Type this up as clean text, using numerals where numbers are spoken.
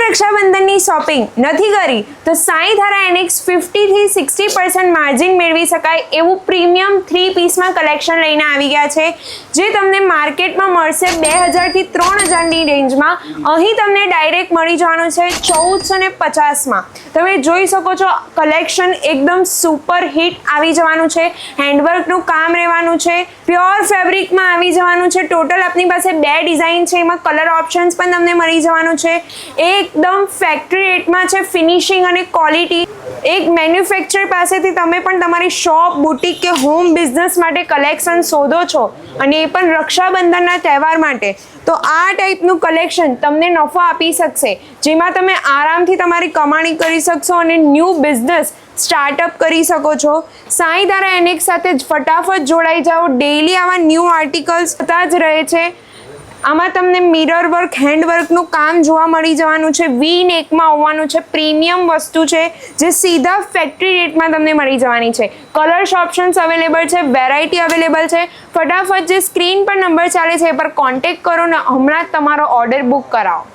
રક્ષાબંધનની shopping નથી કરી તો સાઈ ધારા એનેક્સ 50 થી 60% માર્જિન મેળવી શકાય એવું પ્રીમિયમ 3 પીસમાં કલેક્શન લઈને આવી ગયા છે, જે તમને માર્કેટમાં મળશે 2000 થી 3000ની રેન્જમાં. અહીં તમને ડાયરેક્ટ મળી જવાનું છે 1450માં. તમે જોઈ શકો છો કલેક્શન એકદમ સુપર હિટ આવી જવાનું છે. હેન્ડવર્કનું કામ રહેવાનું છે, પ્યોર ફેબ્રિકમાં આવી જવાનું છે. ટોટલ આપની પાસે 2 ડિઝાઇન છે, એમાં કલર ઓપ્શન્સ પણ તમને મળી જવાનું છે. એકદમ ફેક્ટરી રેટમાં છે ફિનિશિંગ અને ક્વોલિટી. એક મેન્યુફેક્ચર પાસેથી તમે પણ તમારી શોપ, બુટીક કે હોમ બિઝનેસ માટે કલેક્શન શોધો છો, અને એ પણ રક્ષાબંધનના તહેવાર માટે, તો આ ટાઈપનું કલેક્શન તમને નફો આપી શકશે, જેમાં તમે આરામથી તમારી કમાણી કરી શકશો અને ન્યૂ બિઝનેસ સ્ટાર્ટઅપ કરી શકો છો. સાઈ ધારા એનેક્સ સાથે ફટાફટ જોડાઈ જાઓ. ડેઈલી આવા ન્યૂ આર્ટિકલ્સ થતા જ રહે છે. આમાં તમને મિરર વર્ક, હેન્ડવર્કનું કામ જોવા મળી જવાનું છે. વી નેકમાં આવવાનું છે. પ્રીમિયમ વસ્તુ છે જે સીધા ફેક્ટરી રેટમાં તમને મળી જવાની છે. કલર્સ ઓપ્શન્સ અવેલેબલ છે, વેરાયટી અવેલેબલ છે. ફટાફટ જે સ્ક્રીન પર નંબર ચાલે છે એ પર કોન્ટેક્ટ કરો ને હમણાં જ તમારો ઓર્ડર બુક કરાવો.